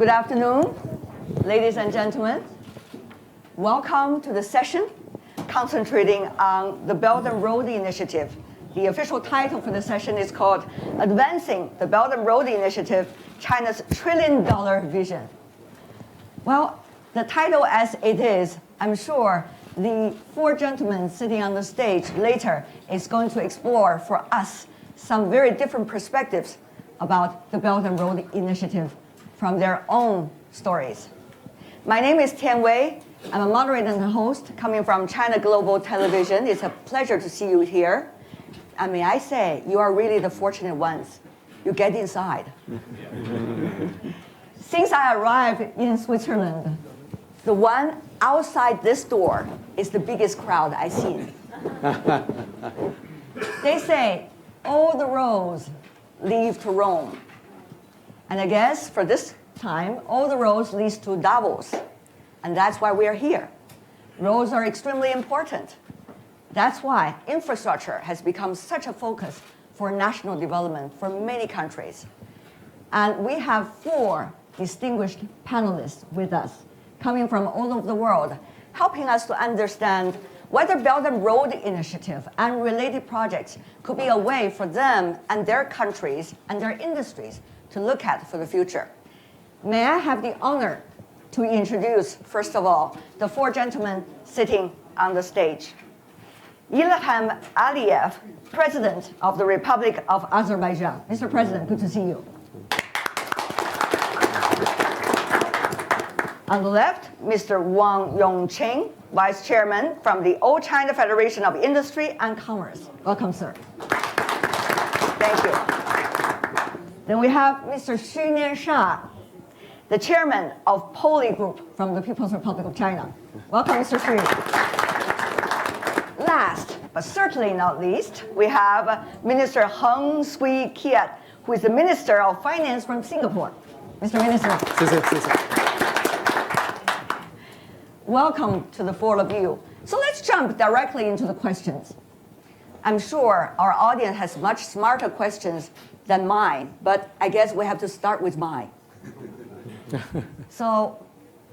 Good afternoon, ladies and gentlemen. Welcome to the session concentrating on the Belt and Road Initiative. The official title for the session is called Advancing the Belt and Road Initiative, China's $1 trillion vision. Well, the title as it is, I'm sure the four gentlemen sitting on the stage later is going to explore for us some very different perspectives about the Belt and Road Initiative from their own stories. My name is Tian Wei. I'm a moderator and host coming from China Global Television. It's a pleasure to see you here. And may I say, you are really the fortunate ones. You get inside. Since I arrived in Switzerland, the one outside this door is the biggest crowd I've seen. They say, all the roads lead to Rome. And I guess for this time, all the roads lead to Davos. And that's why we are here. Roads are extremely important. That's why infrastructure has become such a focus for national development for many countries. And we have four distinguished panelists with us, coming from all over the world, helping us to understand whether Belt and Road Initiative and related projects could be a way for them and their countries and their industries to look at for the future. May I have the honor to introduce, first of all, the four gentlemen sitting on the stage. Ilham Aliyev, President of the Republic of Azerbaijan. Mr. President, good to see you. On the left, Mr. Wang Yongqing, Vice Chairman from the All China Federation of Industry and Commerce. Welcome, sir. Thank you. Then we have Mr. Niansha, the Chairman of Poly Group from the People's Republic of China. Welcome, Mr. Swee. Last, but certainly not least, we have Minister Heng, Swee, Keat, who is the Minister of Finance from Singapore. Mr. Minister. Welcome to the four of you. So let's jump directly into the questions. I'm sure our audience has much smarter questions than mine, but I guess we have to start with mine. So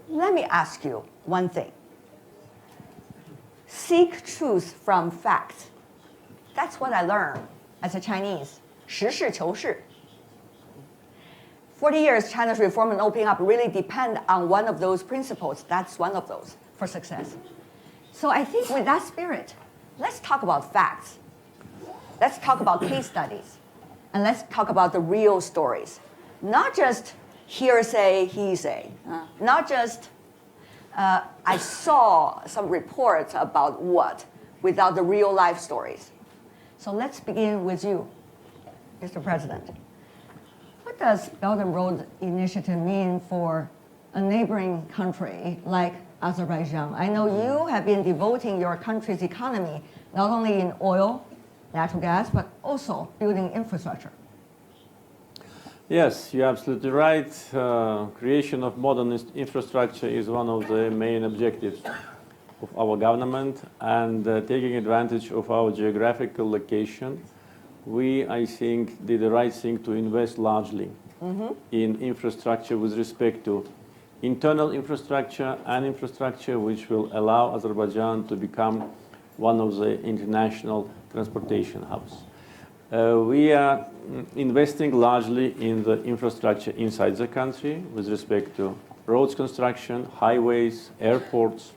let me ask you one thing. Seek truth from facts. That's what I learned as a Chinese. 实事求是. 40 years, China's reform and opening up really depend on one of those principles. That's one of those for success. So I think with that spirit, let's talk about facts. Let's talk about case studies. And let's talk about the real stories. Not just hearsay, he say. Not just I saw some reports about what, without the real life stories. So let's begin with you, Mr. President. What does Belt and Road Initiative mean for a neighboring country like Azerbaijan? I know you have been devoting your country's economy not only in oil, natural gas, but also building infrastructure. Yes, you're absolutely right. Creation of modern infrastructure is one of the main objectives of our government, and taking advantage of our geographical location, we, I think, did the right thing to invest largely in infrastructure with respect to internal infrastructure and infrastructure which will allow Azerbaijan to become one of the international transportation hubs. We are investing largely in the infrastructure inside the country with respect to roads construction, highways, airports,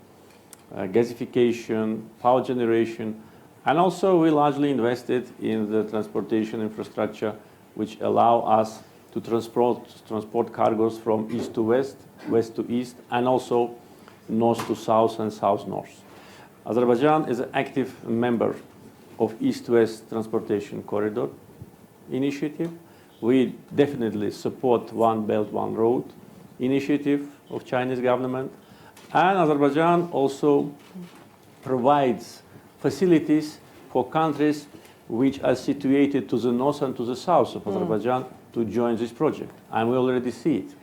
gasification, power generation, and also we largely invested in the transportation infrastructure which allow us to transport cargoes from east to west, west to east, and also north to south and south-north. Azerbaijan is an active member of East-West Transportation Corridor initiative. We definitely support One Belt, One Road initiative of Chinese government. And Azerbaijan also provides facilities for countries which are situated to the north and to the south of Azerbaijan to join this project. And we already see it.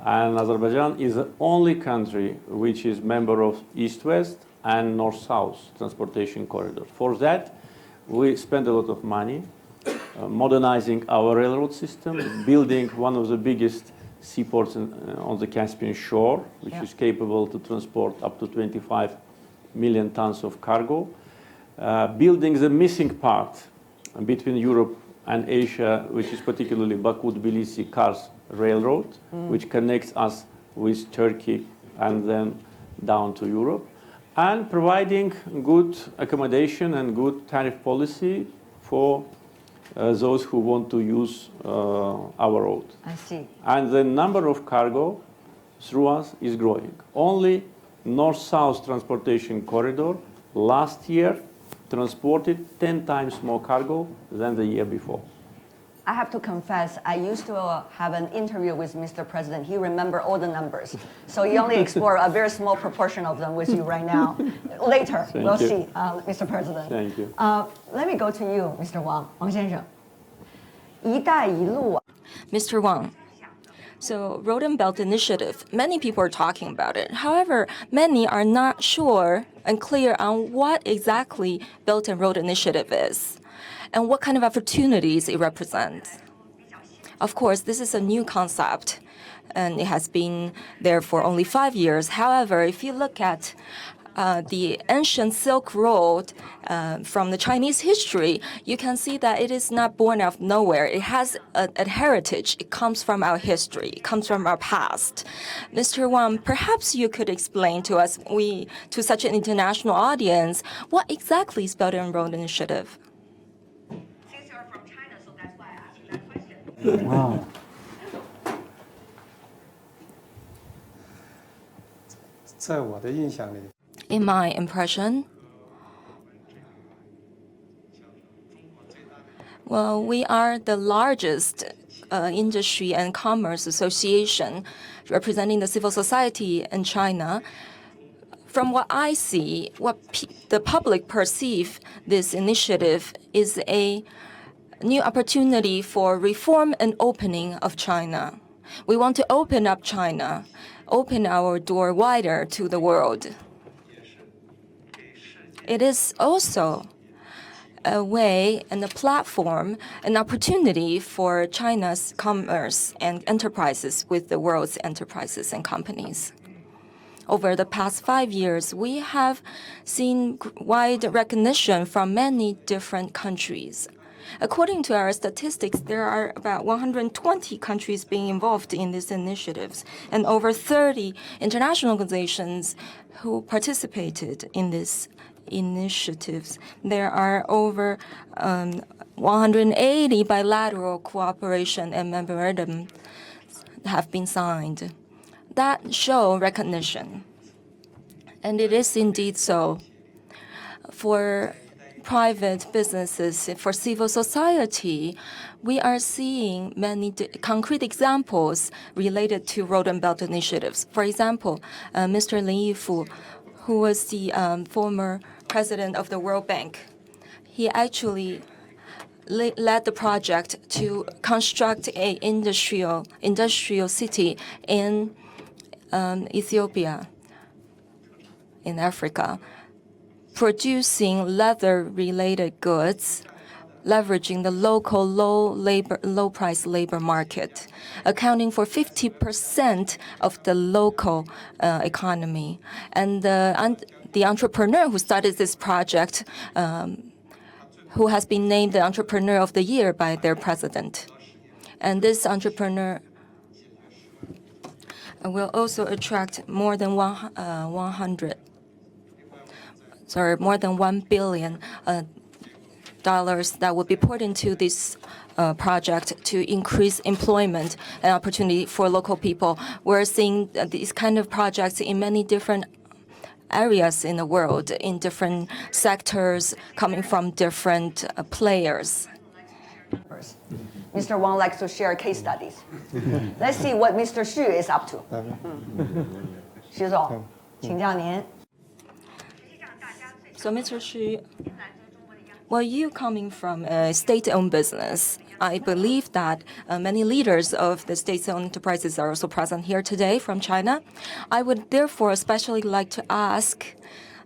And Azerbaijan is the only country which is member of East-West and North-South Transportation Corridor. For that, we spend a lot of money modernizing our railroad system, building one of the biggest seaports on the Caspian shore, which is capable to transport up to 25 million tons of cargo. Building the missing part between Europe and Asia, which is particularly Baku-Tbilisi-Kars railroad, which connects us with Turkey and then down to Europe, and providing good accommodation and good tariff policy for those who want to use our road. I see. And the number of cargo through us is growing. Only north-south transportation corridor last year transported 10 times more cargo than the year before. I have to confess, I used to have an interview with Mr. President. He remembered all the numbers. So he only explored a very small proportion of them with you right now. Later, we'll see, Mr. President. Thank you. Let me go to you, Mr. Wang. Wang 先生。一带一路 Mr. Wang. So, Road and Belt Initiative, many people are talking about it. However, many are not sure and clear on what exactly Belt and Road Initiative is and what kind of opportunities it represents. Of course, this is a new concept, and it has been there for only 5 years. However, if you look at the ancient Silk Road from the Chinese history, you can see that it is not born out of nowhere. It has a heritage. It comes from our history. It comes from our past. Mr. Wang, perhaps you could explain to us, to such an international audience, what exactly is Belt and Road Initiative? Since you're from China, so that's why I asked you that question. Wow. In my impression, well, we are the largest industry and commerce association representing the civil society in China. From what I see, what the public perceive this initiative is a new opportunity for reform and opening of China. We want to open up China, open our door wider to the world. It is also a way and a platform, an opportunity for China's commerce and enterprises with the world's enterprises and companies. Over the past 5 years, we have seen wide recognition from many different countries. According to our statistics, there are about 120 countries being involved in these initiatives and over 30 international organizations who participated in these initiatives. There are over 180 bilateral cooperation and memorandums have been signed that show recognition. And it is indeed so. For private businesses, for civil society, we are seeing many concrete examples related to Road and Belt initiatives. For example, Mr. Lin Yifu, who was the former president of the World Bank, he actually led the project to construct an industrial city in Ethiopia, in Africa, producing leather-related goods, leveraging the local low-price labor market, accounting for 50% of the local economy. And the entrepreneur who started this project, who has been named the Entrepreneur of the Year by their president. And this entrepreneur will also attract more than $1 billion that will be poured into this project to increase employment and opportunity for local people. We're seeing these kind of projects in many different areas in the world, in different sectors, coming from different players. Mr. Wang likes to share case studies. Let's see what Mr. Xu is up to. 徐总，请教您。 So, Mr. Xu, well, you coming from a state-owned business, I believe that many leaders of the state-owned enterprises are also present here today from China. I would therefore especially like to ask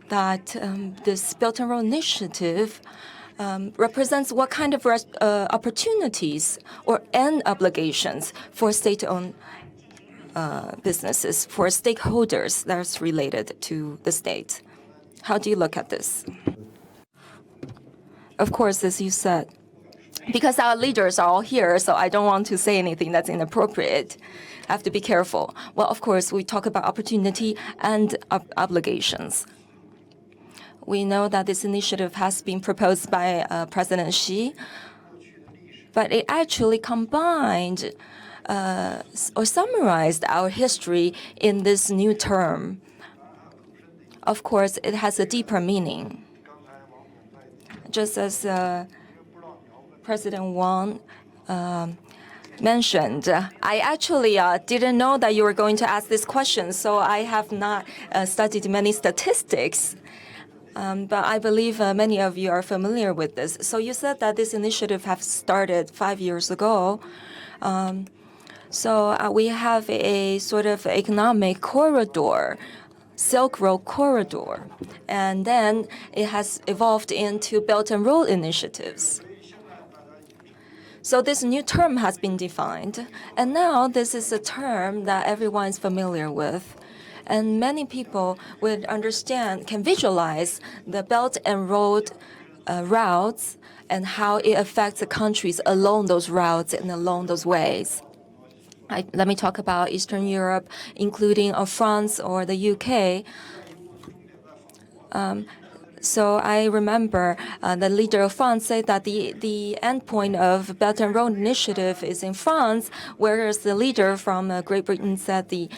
that this Belt and Road Initiative represents what kind of opportunities and obligations for state-owned businesses for stakeholders that's related to the state. How do you look at this? Of course, as you said, because our leaders are all here, so I don't want to say anything that's inappropriate. I have to be careful. Well, of course, we talk about opportunity and obligations. We know that this initiative has been proposed by President Xi, but it actually combined or summarized our history in this new term. Of course, it has a deeper meaning. Just as President Wang mentioned, I actually didn't know that you were going to ask this question, so I have not studied many statistics. But I believe many of you are familiar with this. So you said that this initiative has started 5 years ago. So we have a sort of economic corridor, Silk Road corridor, and then it has evolved into Belt and Road initiatives. So this new term has been defined, and now this is a term that everyone is familiar with. And many people would understand, can visualize the Belt and Road routes and how it affects the countries along those routes and along those ways. Let me talk about Eastern Europe, including France or the UK. So I remember the leader of France said that the endpoint of Belt and Road Initiative is in France, whereas the leader from Great Britain said the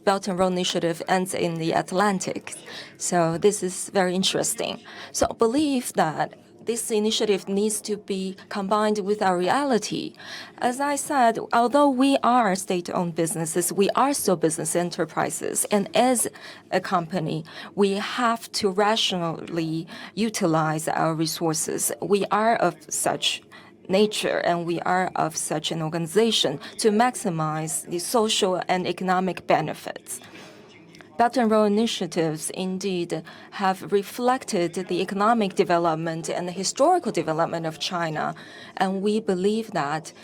Belt and Road Initiative ends in the Atlantic. So this is very interesting. So I believe that this initiative needs to be combined with our reality. As I said, although we are state-owned businesses, we are still business enterprises. And as a company, we have to rationally utilize our resources. We are of such nature and we are of such an organization to maximize the social and economic benefits. Belt and Road initiatives indeed have reflected the economic development and the historical development of China, and we believe that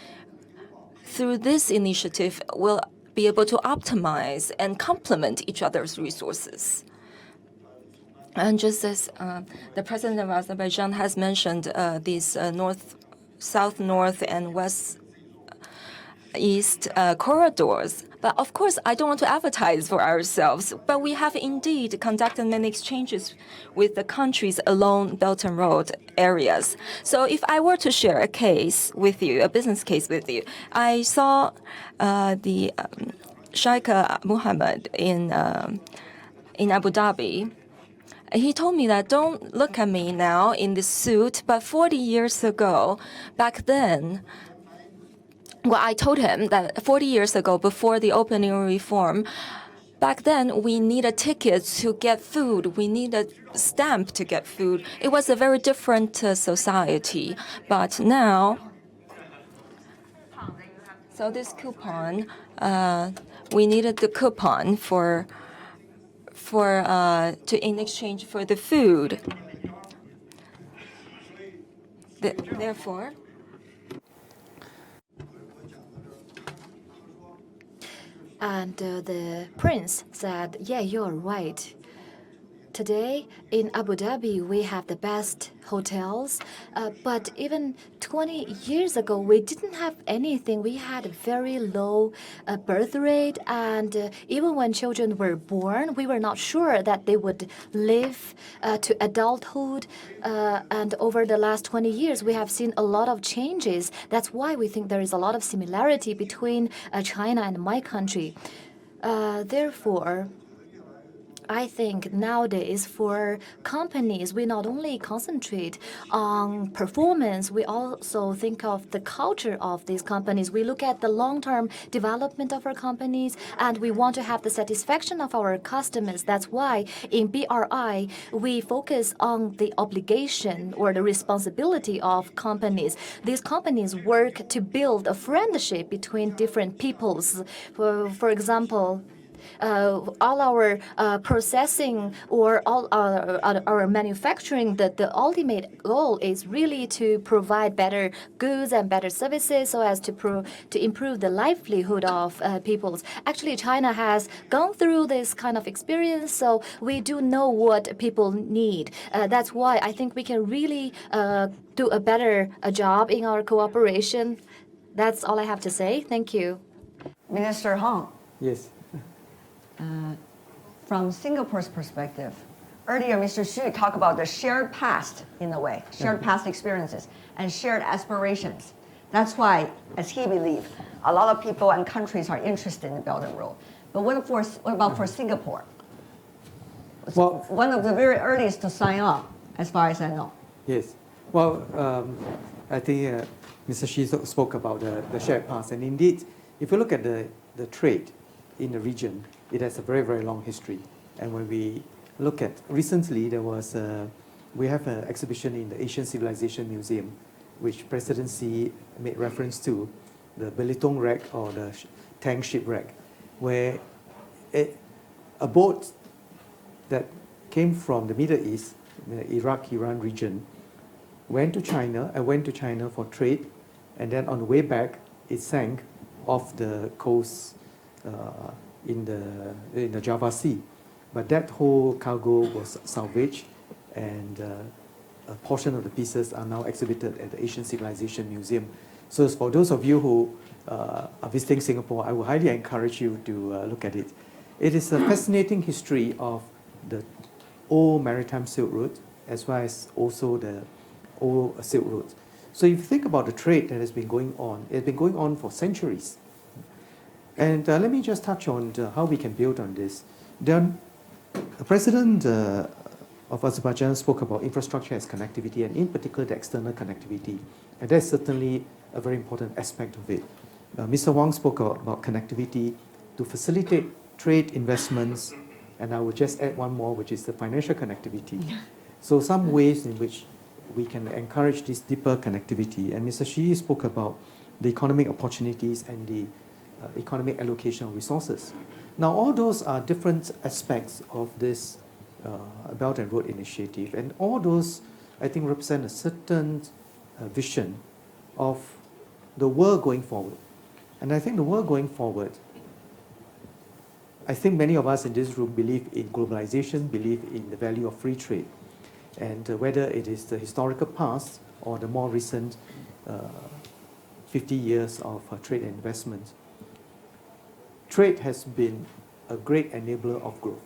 through this initiative, we'll be able to optimize and complement each other's resources. And just as the president of Azerbaijan has mentioned these south, north, and west east corridors. But of course, I don't want to advertise for ourselves, but we have indeed conducted many exchanges with the countries along Belt and Road areas. So if I were to share a case with you, a business case with you, I saw the Sheikh Mohammed in Abu Dhabi. He told me that don't look at me now in this suit, but 40 years ago, back then, well, I told him that 40 years ago, before the opening reform, back then we need a ticket to get food. We need a stamp to get food. It was a very different society. But now, so this coupon, we needed the coupon in exchange for the food. Therefore. And the prince said, yeah, you're right. Today in Abu Dhabi, we have the best hotels. But even 20 years ago, we didn't have anything. We had a very low birth rate. And even when children were born, we were not sure that they would live to adulthood. And over the last 20 years, we have seen a lot of changes. That's why we think there is a lot of similarity between China and my country. Therefore, I think nowadays for companies, we not only concentrate on performance, we also think of the culture of these companies. We look at the long-term development of our companies, and we want to have the satisfaction of our customers. That's why in BRI, we focus on the obligation or the responsibility of companies. These companies work to build a friendship between different peoples. For example, all our processing or all our manufacturing, the ultimate goal is really to provide better goods and better services so as to improve the livelihood of peoples. Actually, China has gone through this kind of experience, so we do know what people need. That's why I think we can really do a better job in our cooperation. That's all I have to say. Thank you. Minister Heng, Yes. from Singapore's perspective, earlier Mr. Swee talked about the shared past in a way, shared past experiences and shared aspirations. That's why, as he believes, a lot of people and countries are interested in the Belt and Road. But what about for Singapore? Well, One of the very earliest to sign up, as far as I know. yes. Well, I think Mr. Xi spoke about the shared past. And indeed, if you look at the trade in the region, it has a very, very long history. And when we look at recently, we have an exhibition in the Asian Civilization Museum, which President Xi made reference to, the Belitung wreck or the Tang shipwreck, where a boat that came from the Middle East, the Iraq-Iran region, went to China for trade, and then on the way back, it sank off the coast in the Java Sea. But that whole cargo was salvaged, and a portion of the pieces are now exhibited at the Asian Civilization Museum. So for those of you who are visiting Singapore, I would highly encourage you to look at it. It is a fascinating history of the old maritime Silk Route, as well as also the old Silk Route. So if you think about the trade that has been going on, it's been going on for centuries. And let me just touch on how we can build on this. The President of Azerbaijan spoke about infrastructure as connectivity, and in particular the external connectivity. And that's certainly a very important aspect of it. Mr. Wang spoke about connectivity to facilitate trade investments, and I would just add one more, which is the financial connectivity. So some ways in which we can encourage this deeper connectivity. And Mr. Xi spoke about the economic opportunities and the economic allocation of resources. Now, all those are different aspects of this Belt and Road Initiative, and all those, I think, represent a certain vision of the world going forward. And I think the world going forward, I think many of us in this room believe in globalization, believe in the value of free trade. And whether it is the historical past or the more recent 50 years of trade and investment, trade has been a great enabler of growth.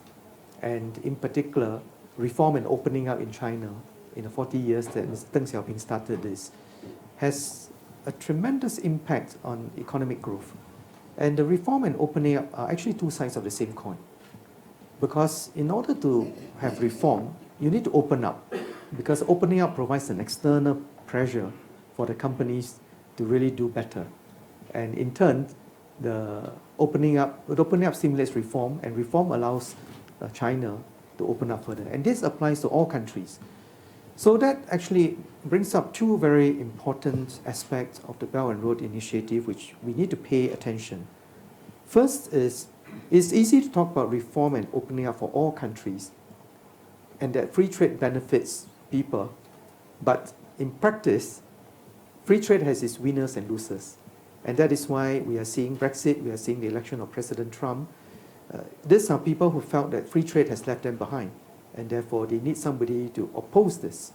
And in particular, reform and opening up in China in the 40 years that Mr. Deng Xiaoping started this has a tremendous impact on economic growth. And the reform and opening up are actually two sides of the same coin. Because in order to have reform, you need to open up, because opening up provides an external pressure for the companies to really do better. And in turn, the opening up stimulates reform, and reform allows China to open up further. And this applies to all countries. So that actually brings up two very important aspects of the Belt and Road Initiative which we need to pay attention. First is, it's easy to talk about reform and opening up for all countries, and that free trade benefits people, but in practice, free trade has its winners and losers. And that is why we are seeing Brexit, we are seeing the election of President Trump. These are people who felt that free trade has left them behind, and therefore they need somebody to oppose this.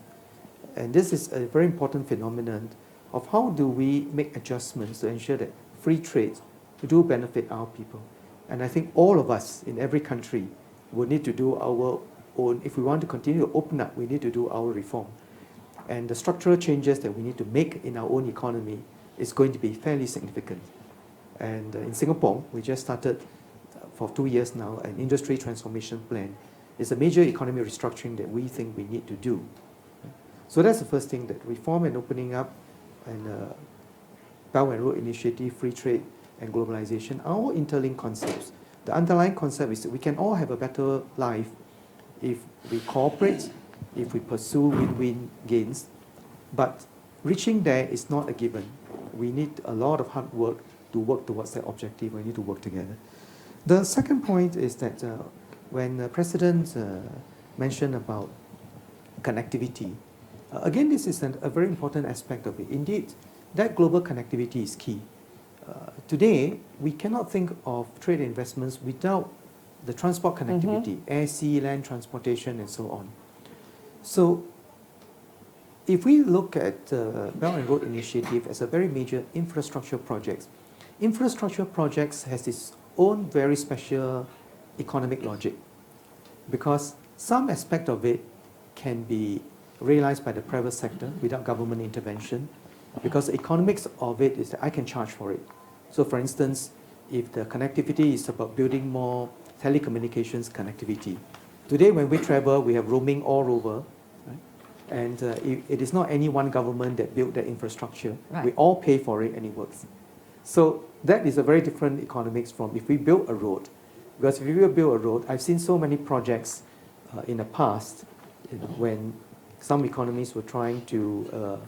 And this is a very important phenomenon of how do we make adjustments to ensure that free trade do benefit our people. And I think all of us in every country will need to do our own, if we want to continue to open up, we need to do our reform. And the structural changes that we need to make in our own economy is going to be fairly significant. And in Singapore, we just started for 2 years now an industry transformation plan. It's a major economic restructuring that we think we need to do. So that's the first thing, that reform and opening up and Belt and Road Initiative, free trade and globalization are all interlinked concepts. The underlying concept is that we can all have a better life if we cooperate, if we pursue win-win gains. But reaching there is not a given. We need a lot of hard work to work towards that objective. We need to work together. The second point is that when the President mentioned about connectivity, again, this is a very important aspect of it. Indeed, that global connectivity is key. Today, we cannot think of trade investments without the transport connectivity, air, sea, land transportation, and so on. So, if we look at Belt and Road Initiative as a very major infrastructure project has its own very special economic logic, because some aspect of it can be realized by the private sector without government intervention, because the economics of it is that I can charge for it. So for instance, if the connectivity is about building more telecommunications connectivity, today when we travel, we have roaming all over, right? And it is not any one government that built that infrastructure. Right. We all pay for it and it works. So that is a very different economics from if we build a road. Because if we build a road, I've seen so many projects in the past, when some economies were trying to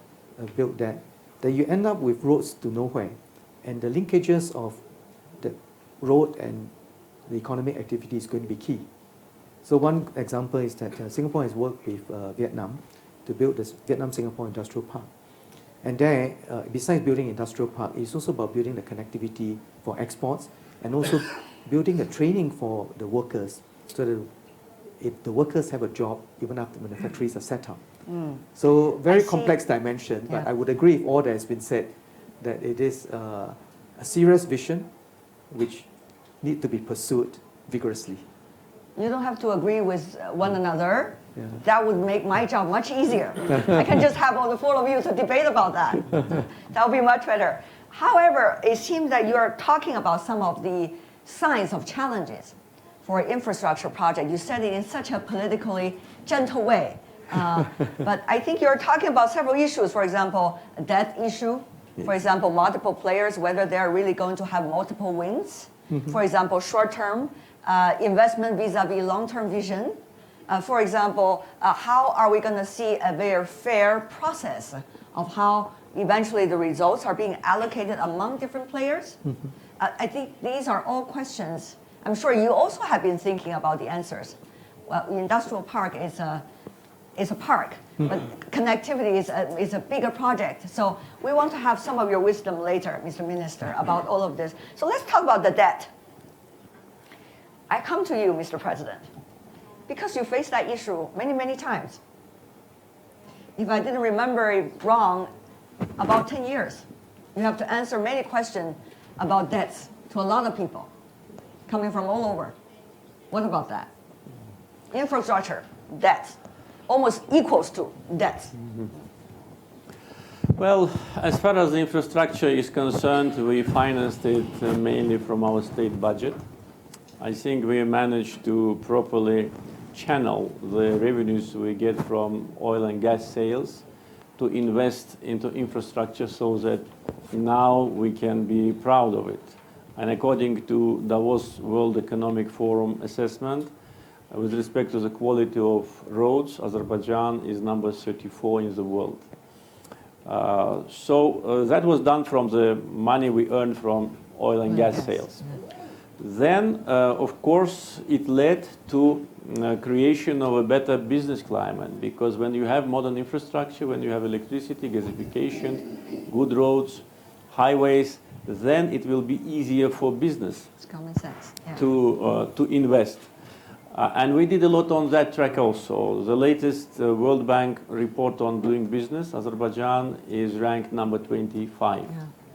build that you end up with roads to nowhere. And the linkages of the road and the economic activity is going to be key. So one example is that Singapore has worked with Vietnam to build this Vietnam-Singapore Industrial Park. And there, besides building industrial park, it's also about building the connectivity for exports and also building the training for the workers, so that if the workers have a job even after when the factories are set up. So very complex dimension, but I would agree with all that has been said, that it is a serious vision which need to be pursued vigorously. You don't have to agree with one another. Yeah. That would make my job much easier. I can just have all the four of you to debate about that. That would be much better. However, it seems that you're talking about some of the signs of challenges for an infrastructure project. You said it in such a politically gentle way. But I think you're talking about several issues. For example, a debt issue. For example, multiple players, whether they're really going to have multiple wings. For example, short-term investment vis-a-vis long-term vision. For example, how are we going to see a very fair process of how eventually the results are being allocated among different players? I think these are all questions. I'm sure you also have been thinking about the answers. Well, industrial park is a park, but connectivity is a bigger project. So we want to have some of your wisdom later, Mr. Minister, about all of this. So let's talk about the debt. I come to you, Mr. President, because you faced that issue many, many times. If I didn't remember it wrong, about 10 years. You have to answer many questions about debts to a lot of people coming from all over. What about that? Infrastructure, debts, almost equals to debts. Well, as far as the infrastructure is concerned, we financed it mainly from our state budget. I think we managed to properly channel the revenues we get from oil and gas sales to invest into infrastructure so that now we can be proud of it. And according to Davos World Economic Forum assessment, with respect to the quality of roads, Azerbaijan is number 34 in the world. So that was done from the money we earned from oil and gas sales. Then, of course, it led to creation of a better business climate, because when you have modern infrastructure, when you have electricity, gasification, good roads, highways, then it will be easier for business It's common sense. Yeah. to invest. And we did a lot on that track also. The latest World Bank report on doing business, Azerbaijan is ranked number 25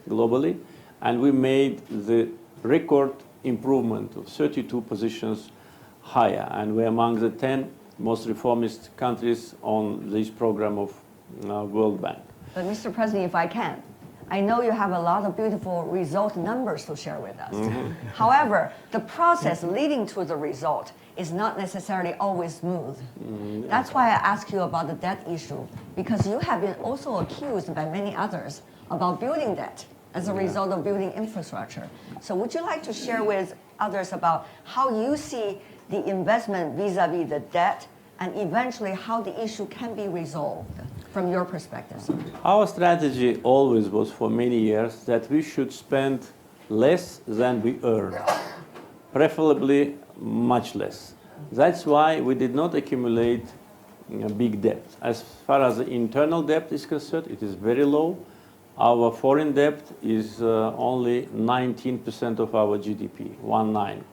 globally. And we made the record improvement of 32 positions higher. And we're among the 10 most reformist countries on this program of World Bank. But Mr. President, if I can, I know you have a lot of beautiful result numbers to share with us. However, the process leading to the result is not necessarily always smooth. That's why I ask you about the debt issue, because you have been also accused by many others about building debt as a result of building infrastructure. So would you like to share with others about how you see the investment vis-a-vis the debt, and eventually how the issue can be resolved from your perspective? Our strategy always was for many years that we should spend less than we earn. preferably much less. That's why we did not accumulate big debt. As far as the internal debt is concerned, it is very low. Our foreign debt is only 19% of our GDP, 19.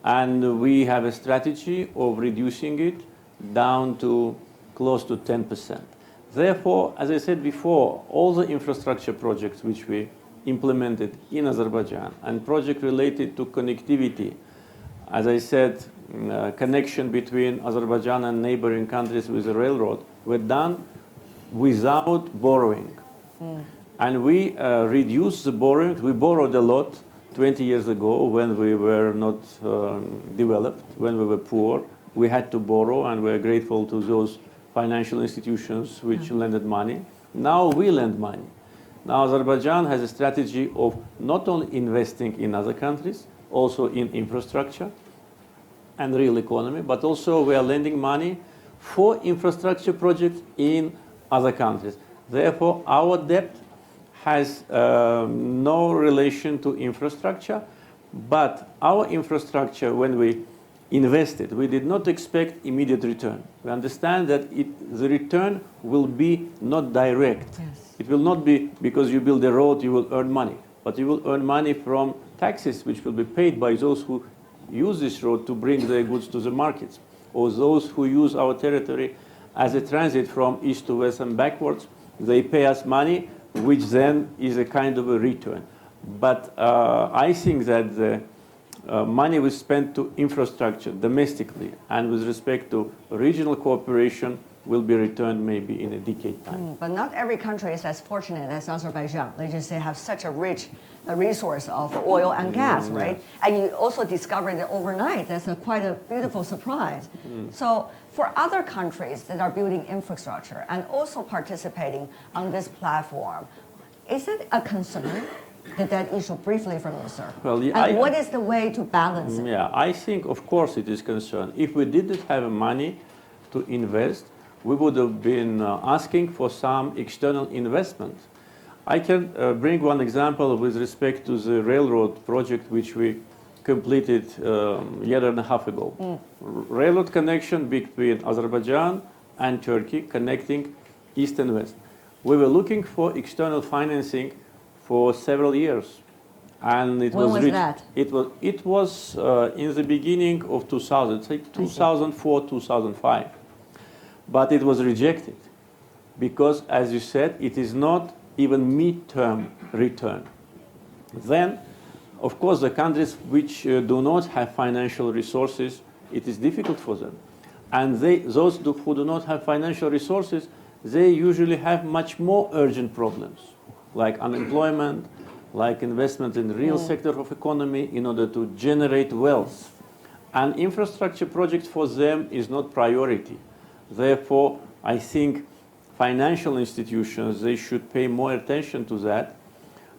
And we have a strategy of reducing it down to close to 10%. Therefore, as I said before, all the infrastructure projects which we implemented in Azerbaijan and projects related to connectivity, as I said, connection between Azerbaijan and neighboring countries with the railroad, were done without borrowing. And we reduced the borrowing. We borrowed a lot 20 years ago when we were not developed, when we were poor. We had to borrow, and we're grateful to those financial institutions which lended money. Now we lend money. Now Azerbaijan has a strategy of not only investing in other countries, also in infrastructure and real economy, but also we are lending money for infrastructure projects in other countries. Therefore, our debt has no relation to infrastructure, but our infrastructure, when we invested, we did not expect immediate return. We understand that the return will be not direct. Yes. It will not be because you build a road, you will earn money, but you will earn money from taxes which will be paid by those who use this road to bring their goods to the markets, or those who use our territory as a transit from east to west and backwards. They pay us money, which then is a kind of a return. But I think that the money we spent to infrastructure domestically and with respect to regional cooperation will be returned maybe in a decade time. But not every country is as fortunate as Azerbaijan. They just have such a rich resource of oil and gas, right? And you also discovered it overnight. That's quite a beautiful surprise. So for other countries that are building infrastructure and also participating on this platform, is it a concern? That issue briefly from you, sir. Well, and what is the way to balance it? Yeah, I think, of course, it is concerned. If we didn't have money to invest, we would have been asking for some external investment. I can bring one example with respect to the railroad project which we completed a year and a half ago. Railroad connection between Azerbaijan and Turkey, connecting east and west. We were looking for external financing for several years, and it when was reached, that? It was in the beginning of 2000, say 2004, 2005, but it was rejected because, as you said, it is not even mid-term return. Then, of course, the countries which do not have financial resources, it is difficult for them, and those who do not have financial resources, they usually have much more urgent problems, like unemployment, like investment in the real sector of economy in order to generate wealth. And infrastructure projects for them is not priority. Therefore, I think financial institutions, they should pay more attention to that,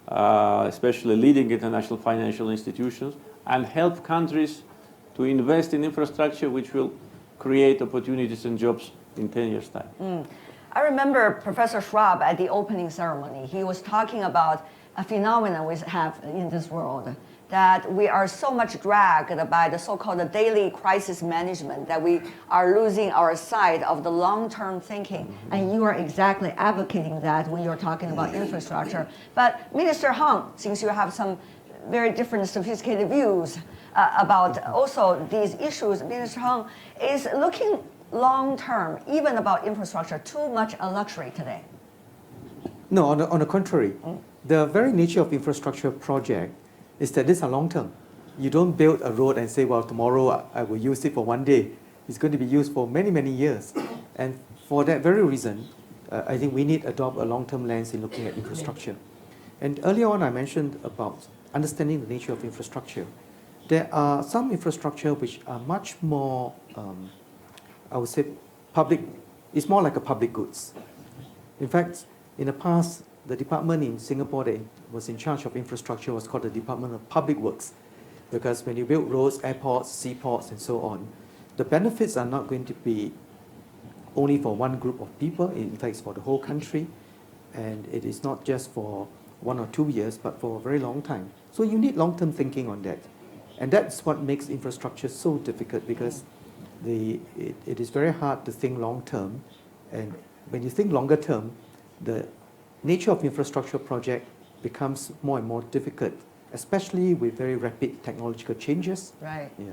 especially leading international financial institutions, and help countries to invest in infrastructure which will create opportunities and jobs in 10 years' time. I remember Professor Schwab at the opening ceremony. He was talking about a phenomenon we have in this world, that we are so much dragged by the so-called daily crisis management that we are losing our sight of the long-term thinking. And you are exactly advocating that when you're talking about infrastructure. But Minister Heng, since you have some very different sophisticated views about also these issues, Minister Heng is looking long-term, even about infrastructure, too much a luxury today? No, on the contrary. The very nature of infrastructure project is that these are long-term. You don't build a road and say, well, tomorrow I will use it for one day. It's going to be used for many, many years. And for that very reason, I think we need to adopt a long-term lens in looking at infrastructure. And earlier on, I mentioned about understanding the nature of infrastructure. There are some infrastructure which are much more I would say public, it's more like a public goods. In fact, in the past, the department in Singapore that was in charge of infrastructure was called the Department of Public Works, because when you build roads, airports, seaports, and so on, the benefits are not going to be only for one group of people. In fact, it's for the whole country, and it is not just for 1 or 2 years, but for a very long time. So you need long-term thinking on that. And that's what makes infrastructure so difficult, because it is very hard to think long term. And when you think longer term, the nature of infrastructure project becomes more and more difficult, especially with very rapid technological changes. Right. Yeah.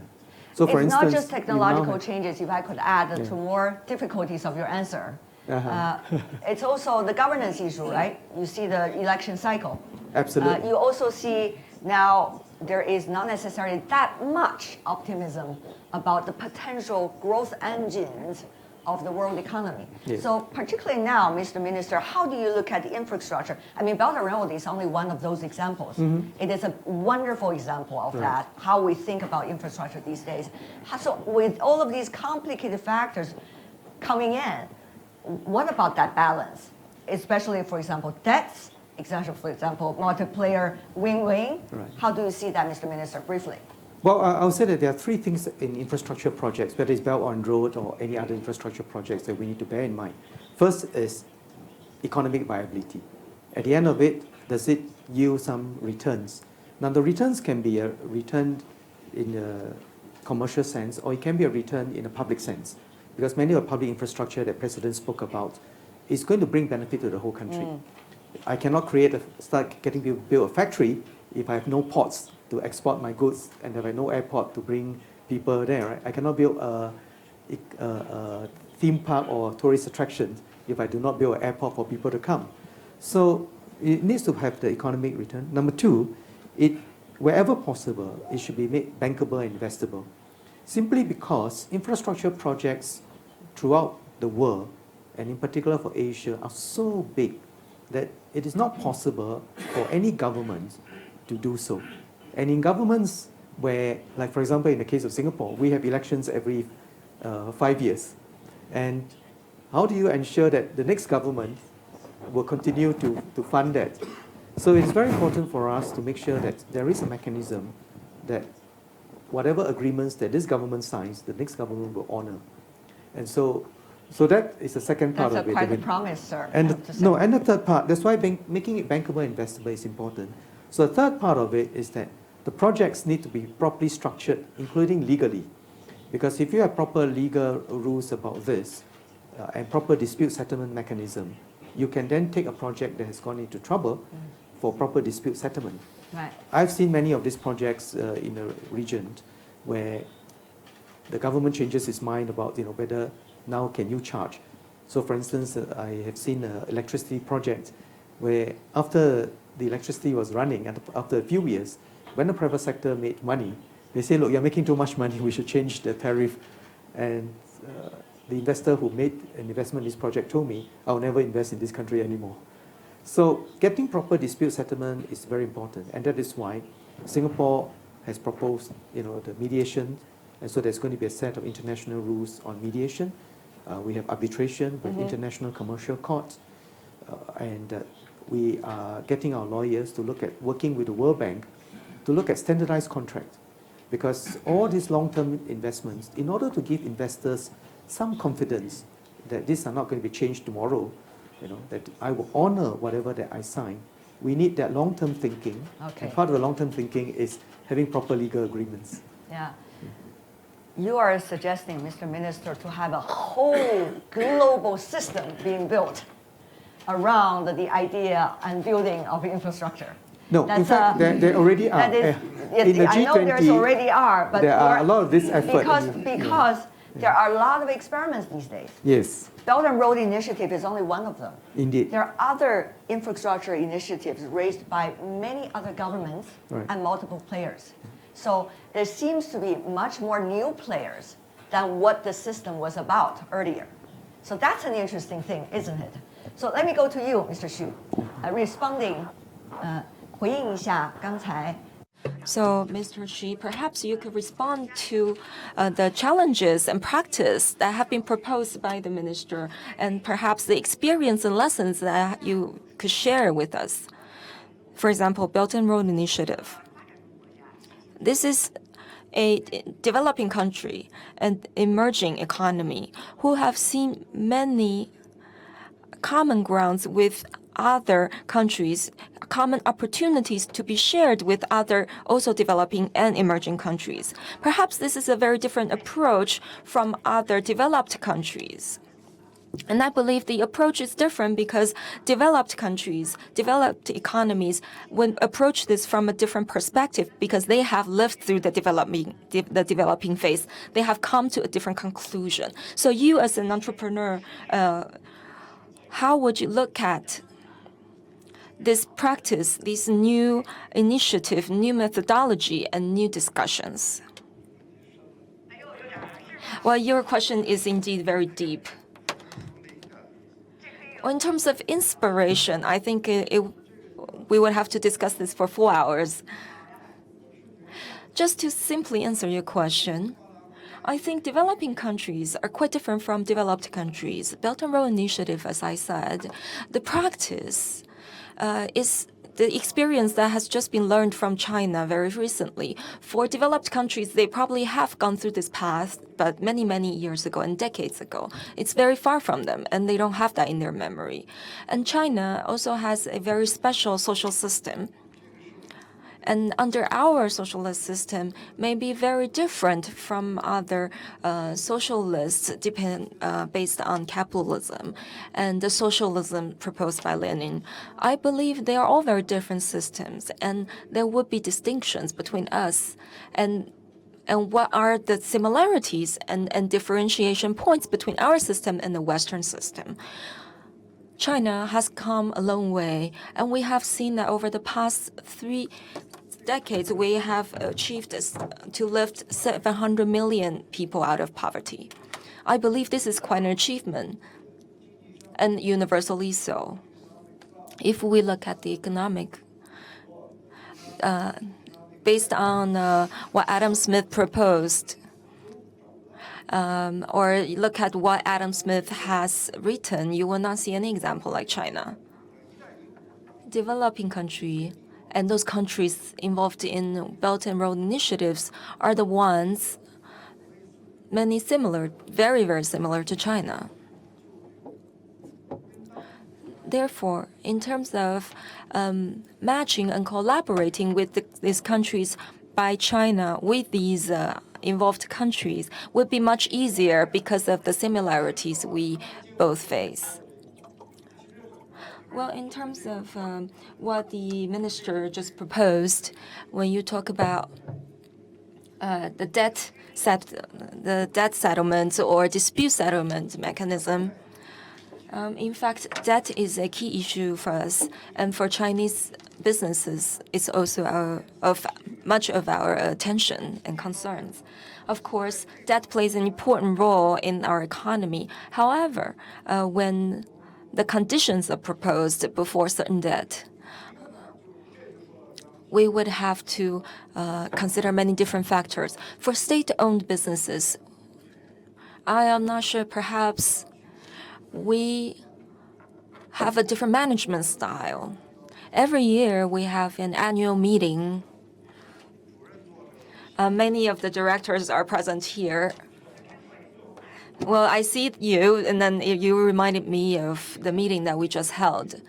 So for It's instance, not just technological we now changes, if I could add Yeah. to more difficulties of your answer. Uh-huh. It's also the governance issue, right? You see the election cycle. Absolutely. You also see now there is not necessarily that much optimism about the potential growth engines of the world economy. Yes. So particularly now, Mr. Minister, how do you look at the infrastructure? I mean, Belt and Road is only one of those examples. It is a wonderful example of that, how we think about infrastructure these days. So with all of these complicated factors coming in, what about that balance? Especially, for example, debts, for example, multiplayer win-win. Right. How do you see that, Mr. Minister, briefly? Well, I'll say that there are three things in infrastructure projects, whether it's Belt on Road or any other infrastructure projects, that we need to bear in mind. First is economic viability. At the end of it, does it yield some returns? Now, the returns can be a return in a commercial sense, or it can be a return in a public sense, because many of the public infrastructure that President spoke about is going to bring benefit to the whole country. I cannot start getting people to build a factory if I have no ports to export my goods, and if I have no airport to bring people there. Right? I cannot build a theme park or tourist attraction if I do not build an airport for people to come. So it needs to have the economic return. Number two, wherever possible, it should be made bankable and investable. Simply because infrastructure projects throughout the world, and in particular for Asia, are so big that it is not possible for any government to do so. And in governments where, like for example in the case of Singapore, we have elections every 5 years. And how do you ensure that the next government will continue to fund that? So it's very important for us to make sure that there is a mechanism that whatever agreements that this government signs, the next government will honor. And so that is the second part That's of it. quite a promise, sir. I And have to say. and the third part, that's why making it bankable and investable is important. So the third part of it is that the projects need to be properly structured, including legally. Because if you have proper legal rules about this and proper dispute settlement mechanism, you can then take a project that has gone into trouble for proper dispute settlement. Right. I've seen many of these projects in the region where the government changes its mind about whether now can you charge. So for instance, I have seen an electricity project where after the electricity was running, and after a few years, when the private sector made money, they say, look, you're making too much money, we should change the tariff. And the investor who made an investment in this project told me, I'll never invest in this country anymore. So getting proper dispute settlement is very important, and that is why Singapore has proposed the mediation, and so there's going to be a set of international rules on mediation. We have arbitration with international commercial courts, and we are getting our lawyers to look at working with the World Bank to look at standardized contracts, because all these long-term investments, in order to give investors some confidence that these are not going to be changed tomorrow, that I will honor whatever that I sign, we need that long-term thinking. Okay. And part of the long-term thinking is having proper legal agreements. Yeah. You are suggesting, Mr. Minister, to have a whole global system being built around the idea and building of infrastructure. No, in fact, there already are. That is, In the I know there's G20, already are, but there are a lot of this effort. Because there are a lot of experiments these days. Yes, Belt and Road Initiative is only one of them. indeed. There are other infrastructure initiatives raised by many other governments Right. and multiple players. So there seems to be much more new players than what the system was about earlier. So that's an interesting thing, isn't it? So let me go to you, Mr. Xu, responding, 回应一下刚才 So, Mr. Xi, perhaps you could respond to the challenges and practice that have been proposed by the minister, and perhaps the experience and lessons that you could share with us. For example, Belt and Road Initiative. This is a developing country and emerging economy who have seen many common grounds with other countries, common opportunities to be shared with other also developing and emerging countries. Perhaps this is a very different approach from other developed countries. And I believe the approach is different because developed countries, developed economies would approach this from a different perspective because they have lived through the developing phase. They have come to a different conclusion. So you as an entrepreneur, how would you look at this practice, this new initiative, new methodology, and new discussions? Well, your question is indeed very deep. In terms of inspiration, I think we would have to discuss this for 4 hours. Just to simply answer your question, I think developing countries are quite different from developed countries. Belt and Road Initiative, as I said, the practice is the experience that has just been learned from China very recently. For developed countries, they probably have gone through this path, but many, many years ago and decades ago. It's very far from them, and they don't have that in their memory. And China also has a very special social system. And under our socialist system may be very different from other socialists based on capitalism and the socialism proposed by Lenin. I believe they are all very different systems, and there would be distinctions between us and what are the similarities and differentiation points between our system and the Western system. China has come a long way, and we have seen that over the past 3 decades, we have achieved to lift 700 million people out of poverty. I believe this is quite an achievement, and universally so. If we look at the economic, based on what Adam Smith proposed, or look at what Adam Smith has written, you will not see any example like China. Developing country and those countries involved in Belt and Road initiatives are the ones very, very similar to China. Therefore, in terms of matching and collaborating with these countries by China with these involved countries would be much easier because of the similarities we both face. Well, in terms of what the minister just proposed, when you talk about the debt settlement or dispute settlement mechanism, in fact, debt is a key issue for us, and for Chinese businesses, it's also of much of our attention and concerns. Of course, debt plays an important role in our economy. However, when the conditions are proposed before certain debt, we would have to consider many different factors. For state-owned businesses, I am not sure, perhaps we have a different management style. Every year we have an annual meeting. Many of the directors are present here. Well, I see you, and then you reminded me of the meeting that we just held.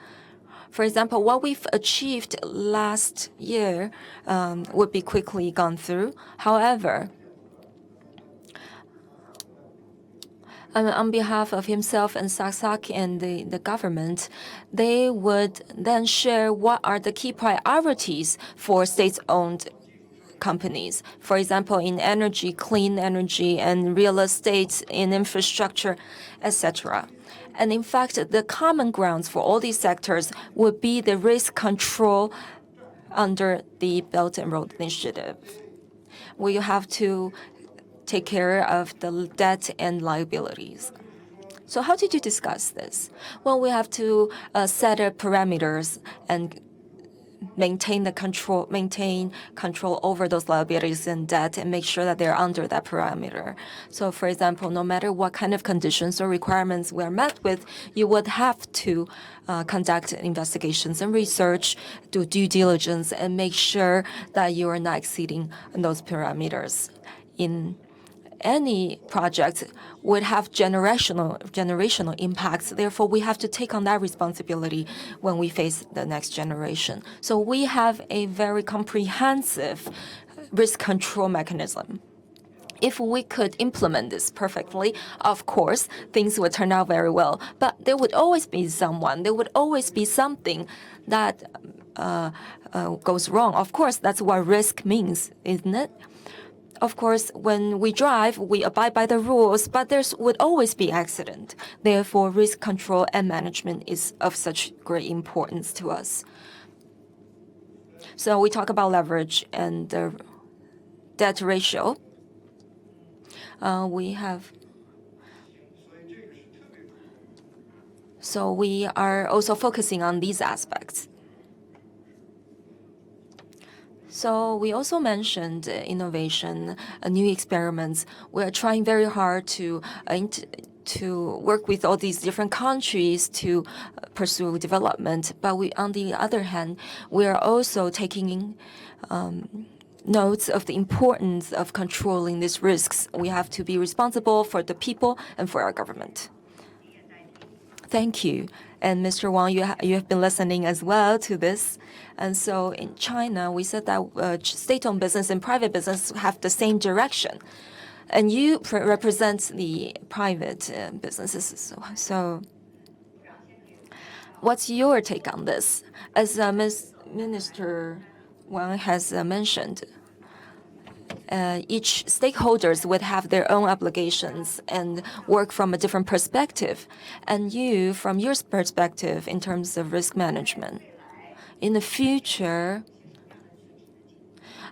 For example, what we've achieved last year would be quickly gone through. However, on behalf of himself and Saksak and the government, they would then share what are the key priorities for state-owned companies. For example, in energy, clean energy, and real estate, in infrastructure, etc. And in fact, the common grounds for all these sectors would be the risk control under the Belt and Road Initiative. We have to take care of the debt and liabilities. So how did you discuss this? Well, we have to set up parameters and maintain control over those liabilities and debt and make sure that they're under that parameter. So, for example, no matter what kind of conditions or requirements we are met with, you would have to conduct investigations and research, do due diligence, and make sure that you are not exceeding those parameters. any project would have generational impacts. Therefore, we have to take on that responsibility when we face the next generation. So we have a very comprehensive risk control mechanism. If we could implement this perfectly, of course, things would turn out very well. But there would always be someone, there would always be something that goes wrong. Of course, that's what risk means, isn't it? Of course, when we drive, we abide by the rules, but there would always be accident. Therefore, risk control and management is of such great importance to us. So we talk about leverage and the debt ratio. So we are also focusing on these aspects. So we also mentioned innovation, new experiments. We are trying very hard to work with all these different countries to pursue development. But on the other hand, we are also taking notes of the importance of controlling these risks. We have to be responsible for the people and for our government. Thank you. And Mr. Wang, you have been listening as well to this. And so in China, we said that state-owned business and private business have the same direction. And you represent the private businesses. So what's your take on this? As Minister Wang has mentioned, each stakeholders would have their own obligations and work from a different perspective. And you, from your perspective in terms of risk management, in the future,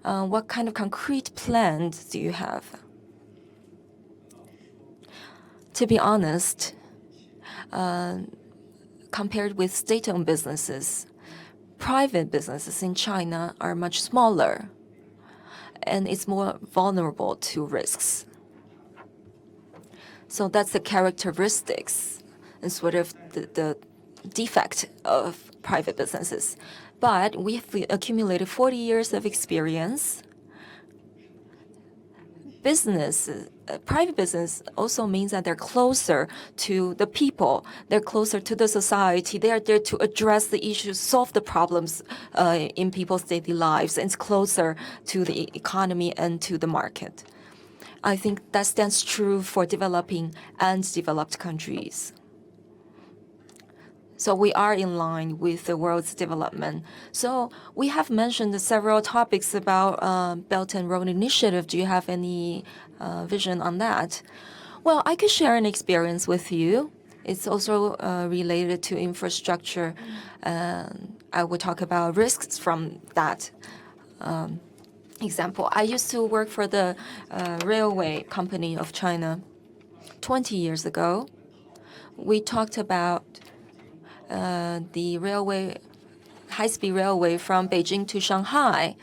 what kind of concrete plans do you have? To be honest, compared with state-owned businesses, private businesses in China are much smaller, and it's more vulnerable to risks. So that's the characteristics and sort of the defect of private businesses. But we've accumulated 40 years of experience. Private business also means that they're closer to the people. They're closer to the society. They are there to address the issues, solve the problems in people's daily lives. And it's closer to the economy and to the market. I think that stands true for developing and developed countries. So we are in line with the world's development. So we have mentioned several topics about Belt and Road Initiative. Do you have any vision on that? Well, I could share an experience with you. It's also related to infrastructure. I would talk about risks from that example. I used to work for the railway company of China 20 years ago. We talked about the high-speed railway from Beijing to Shanghai.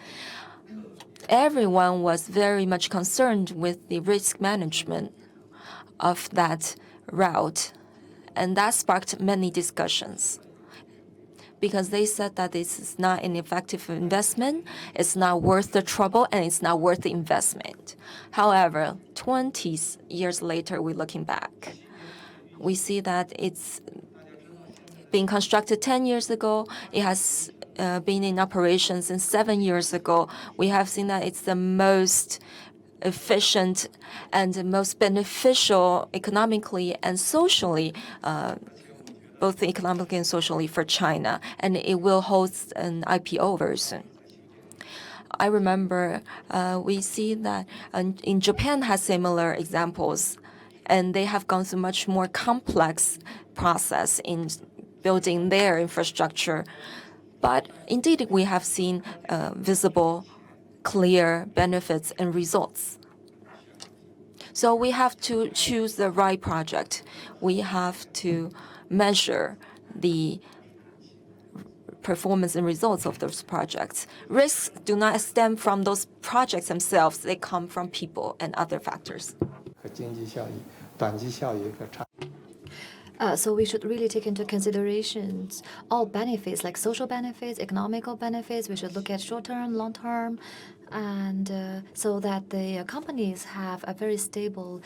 Everyone was very much concerned with the risk management of that route, and that sparked many discussions because they said that this is not an effective investment, it's not worth the trouble, and it's not worth the investment. However, 20 years later, we're looking back. We see that it's being constructed 10 years ago. It has been in operation since 7 years ago. We have seen that it's the most efficient and the most beneficial economically and socially, both economically and socially for China. And it will host an IPO very soon. I remember we see that in Japan has similar examples, and they have gone through much more complex process in building their infrastructure. But indeed, we have seen visible, clear benefits and results. So we have to choose the right project. We have to measure the performance and results of those projects. Risks do not stem from those projects themselves. They come from people and other factors. So we should really take into considerations all benefits, like social benefits, economical benefits. We should look at short-term, long-term, and so that the companies have a very stable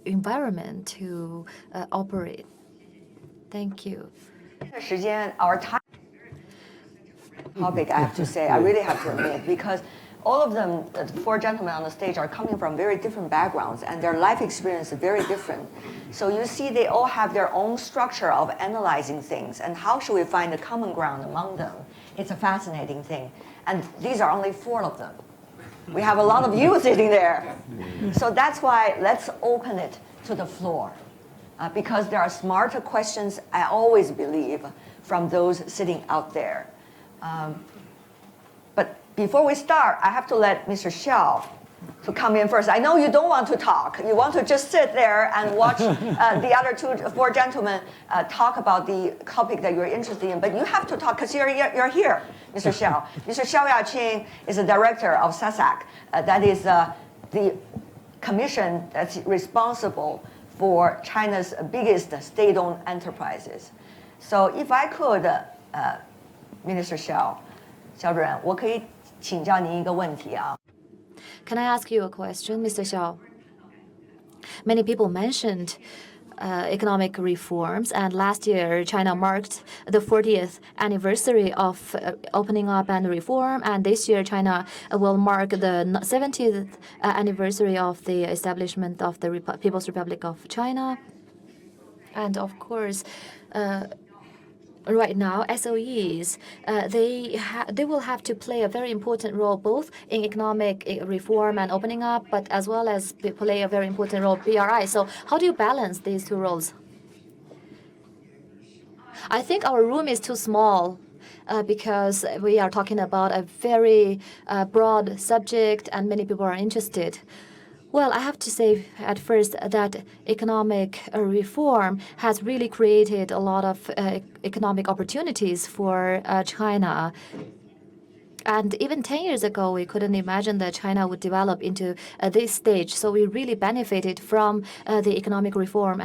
environment to operate. Thank you. 时间 our time topic, I have to say, I really have to admit, because all of them, the four gentlemen on the stage, are coming from very different backgrounds, and their life experience is very different. So you see, they all have their own structure of analyzing things, and how should we find a common ground among them? It's a fascinating thing. And these are only four of them. We have a lot of you sitting there. So that's why let's open it to the floor. Because there are smarter questions, I always believe, from those sitting out there. But before we start, I have to let Mr. Xiao to come in first. I know you don't want to talk. You want to just sit there and watch the other four gentlemen talk about the topic that you're interested in. But you have to talk because you're here, Mr. Xiao. Mr. Xiao Yaqing is the director of SASAC. That is the commission that's responsible for China's biggest state-owned enterprises. So if I could, Minister Xiao, 肖主任，我可以请教您一个问题啊。 Can I ask you a question, Mr. Xiao? Many people mentioned economic reforms, and last year China marked the 40th anniversary of opening up and reform, and this year China will mark the 70th anniversary of the establishment of the People's Republic of China. And of course, right now, SOEs, they will have to play a very important role both in economic reform and opening up, but as well as play a very important role BRI. So how do you balance these two roles? I think our room is too small because we are talking about a very broad subject and many people are interested. Well, I have to say at first that economic reform has really created a lot of economic opportunities for China. And even 10 years ago, we couldn't imagine that China would develop into this stage. So we really benefited from the economic reform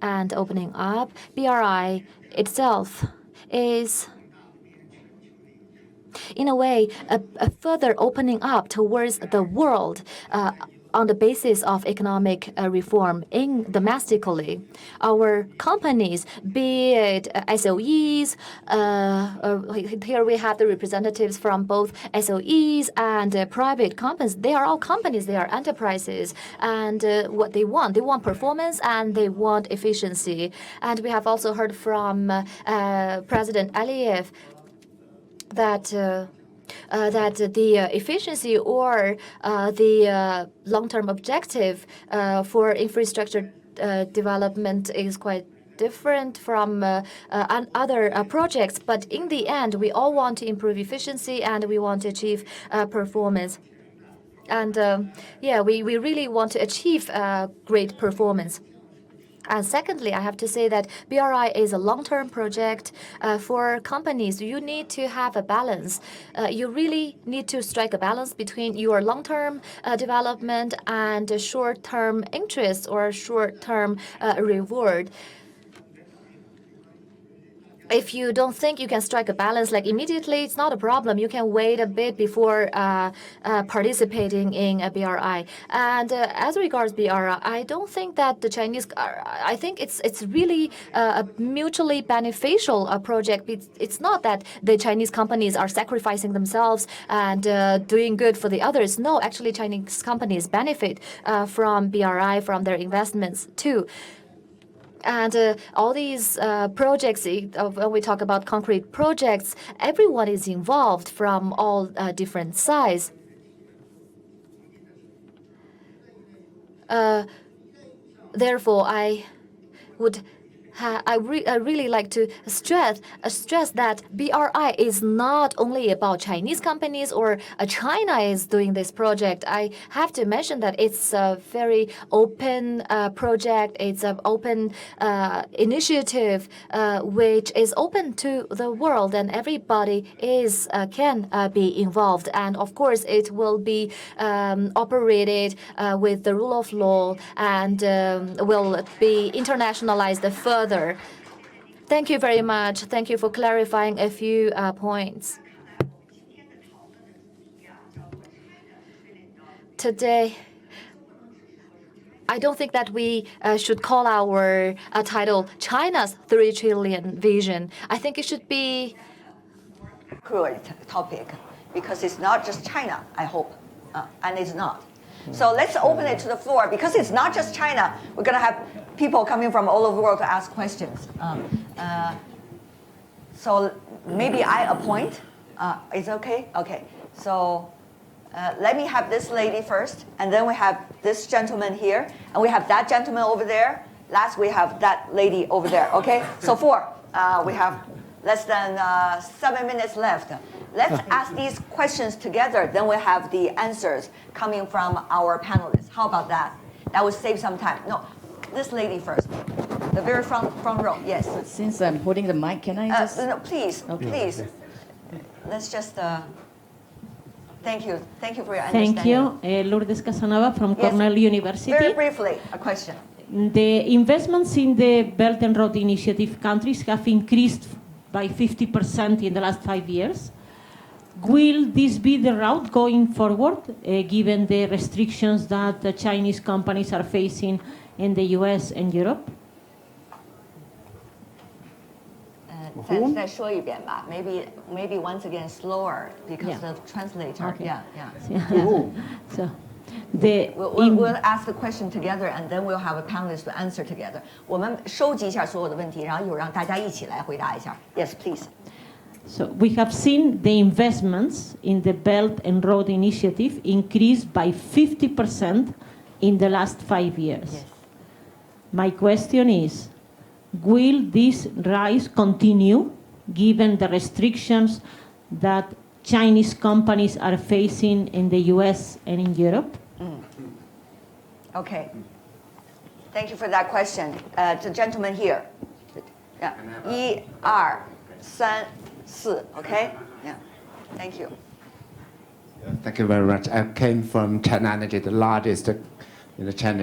and opening up. BRI itself is, in a way, a further opening up towards the world on the basis of economic reform domestically. Our companies, be it SOEs, here we have the representatives from both SOEs and private companies. They are all companies, they are enterprises. And what they want performance and they want efficiency. And we have also heard from President Aliyev that the efficiency or the long-term objective for infrastructure development is quite different from other projects. But in the end, we all want to improve efficiency and we want to achieve performance. And we really want to achieve great performance. And secondly, I have to say that BRI is a long-term project for companies. You need to have a balance. You really need to strike a balance between your long-term development and short-term interest or short-term reward. If you don't think you can strike a balance like immediately, it's not a problem. You can wait a bit before participating in a BRI. And as regards BRI, I don't think that the Chinese. I think it's really a mutually beneficial project. It's not that the Chinese companies are sacrificing themselves and doing good for the others. No, actually, Chinese companies benefit from BRI, from their investments too. And all these projects, when we talk about concrete projects, everyone is involved from all different sides. Therefore, I would I really like to stress that BRI is not only about Chinese companies or China is doing this project. I have to mention that it's a very open project. It's an open initiative which is open to the world, and everybody can be involved. And of course, it will be operated with the rule of law and will be internationalized further. Thank you very much. Thank you for clarifying a few points. Today, I don't think that we should call our title China's 3 trillion vision. I think it should be accurate topic because it's not just China, I hope, and it's not. So let's open it to the floor because it's not just China. We're going to have people coming from all over the world to ask questions. So maybe I appoint. Is it okay? Okay. So let me have this lady first, and then we have this gentleman here, and we have that gentleman over there. Last, we have that lady over there. Okay. So 4. We have less than 7 minutes left. Let's ask these questions together. Then we'll have the answers coming from our panelists. How about that? That would save some time. No, this lady first. The very front row. Yes. Since I'm holding the mic, can I just... No, please, Okay. please. Let's just... Thank you. Thank you for your understanding. Thank you. Lourdes Casanova from Yes. Cornell University. Very briefly, a question. The investments in the Belt and Road Initiative countries have increased by 50% in the last 5 years. Will this be the route going forward, given the restrictions that the Chinese companies are facing in the US and Europe? 再说一遍吧. Maybe once again slower because Yeah. of translator. Okay. Yeah. So, We'll ask the question together and then we'll have a panelist to answer together. 我们收集一下所有的问题，然后让大家一起来回答一下. Yes, please. So we have seen the investments in the Belt and Road Initiative increase by 50% in the last 5 years. Yes. My question is, will this rise continue given the restrictions that Chinese companies are facing in the US and in Europe? Okay. Thank you for that question. The gentleman here. Yeah. 1, 2, 3, 4. Okay? Yeah. Thank you. Thank you very much. I came from China Energy, the largest China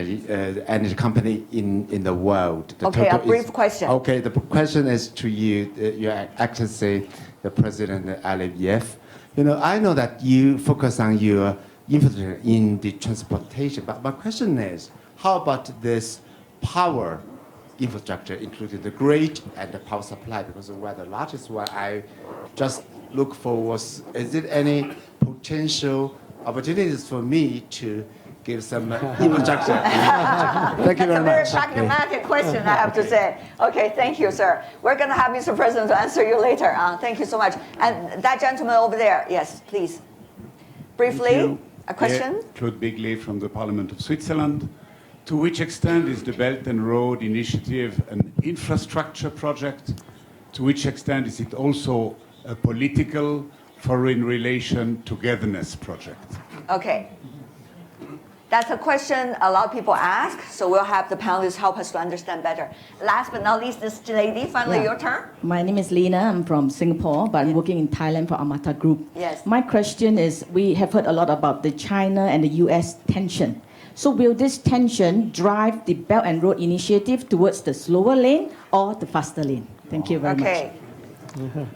energy company in the world. The Okay, a total brief question. Okay, the question is to you, Your Excellency, the President Aliyev. I know that you focus on your infrastructure in the transportation, but my question is, how about this power infrastructure, including the grid and the power supply? Because we're the largest one. I just look for is it any potential opportunities for me to give some infrastructure? Thank you very much. That's a very pragmatic question, I have to say. Okay, thank you, sir. We're going to have Mr. President to answer you later. Thank you so much. And that gentleman over there, yes, please. Briefly, a question? Claude Begley from the Parliament of Switzerland. To which extent is the Belt and Road Initiative an infrastructure project? To which extent is it also a political foreign relation togetherness project? Okay. That's a question a lot of people ask, so we'll have the panelists help us to understand better. Last but not least, this lady, finally your turn. My name is Lena. I'm from Singapore, but I'm working in Thailand for Amata Group. Yes. My question is, we have heard a lot about the China and the US tension. So will this tension drive the Belt and Road Initiative towards the slower lane or the faster lane? Thank you very much. Okay.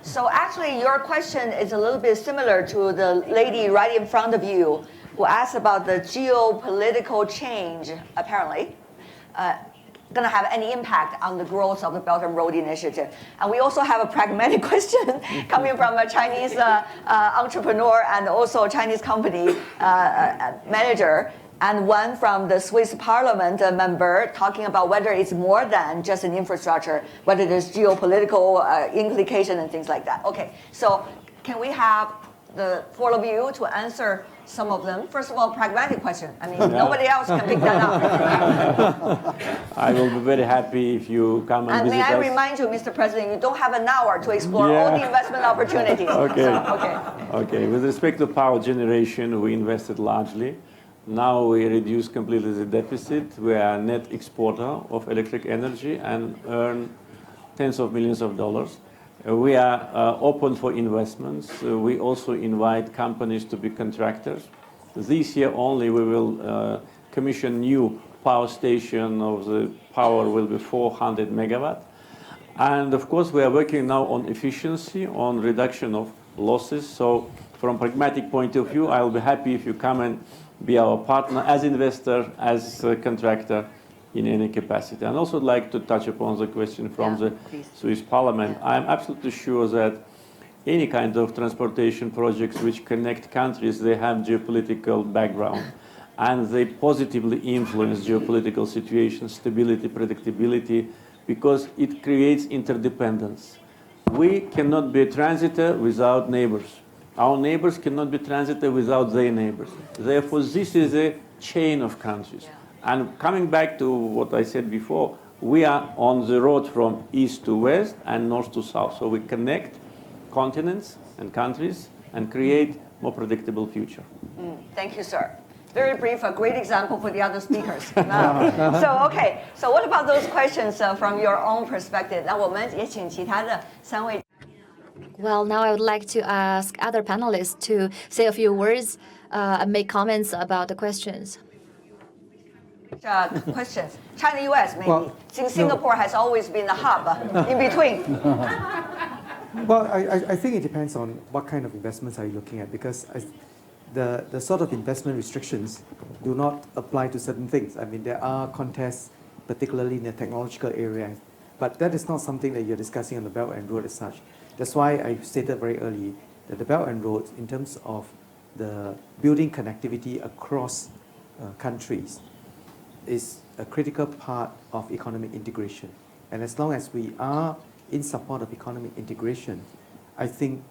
So actually, your question is a little bit similar to the lady right in front of you who asked about the geopolitical change, apparently, going to have any impact on the growth of the Belt and Road Initiative. And we also have a pragmatic question coming from a Chinese entrepreneur and also a Chinese company manager, and one from the Swiss Parliament member talking about whether it's more than just an infrastructure, whether there's geopolitical implication and things like that. Okay, so can we have the four of you to answer some of them. First of all, pragmatic question. I mean, nobody else can pick that up. I will be very happy if you come and visit may I us. remind you, Mr. President, you don't have an hour to explore all the investment opportunities. Okay. So, Okay. With respect to power generation, we invested largely. Now we reduce completely the deficit. We are a net exporter of electric energy and earn tens of millions of dollars. We are open for investments. We also invite companies to be contractors. This year only we will commission new power station of the power will be 400 megawatt. And of course we are working now on efficiency, on reduction of losses. So from pragmatic point of view, I will be happy if you come and be our partner as investor, as a contractor in any capacity. And also I'd like to touch upon the question from the Swiss Parliament. I'm absolutely sure that any kind of transportation projects which connect countries, they have geopolitical background and they positively influence geopolitical situation, stability, predictability, because it creates interdependence. We cannot be a transitor without neighbors. Our neighbors cannot be transitor without their neighbors. Therefore, this is a chain of countries. And coming back to what I said before, we are on the road from east to west and north to south. So we connect continents and countries and create more predictable future. Thank you, sir. Very brief, a great example for the other speakers. Okay. So what about those questions from your own perspective? 那我们也请其他的三位。 Well, now I would like to ask other panelists to say a few words and make comments about the questions. Questions. China, U.S. maybe. Well, Since Singapore has always been the hub in between. Well, I think it depends on what kind of investments are you looking at, because the sort of investment restrictions do not apply to certain things. I mean, there are contests, particularly in the technological area, but that is not something that you're discussing on the Belt and Road as such. That's why I stated very early that the Belt and Road, in terms of the building connectivity across countries, is a critical part of economic integration. And as long as we are in support of economic integration, I think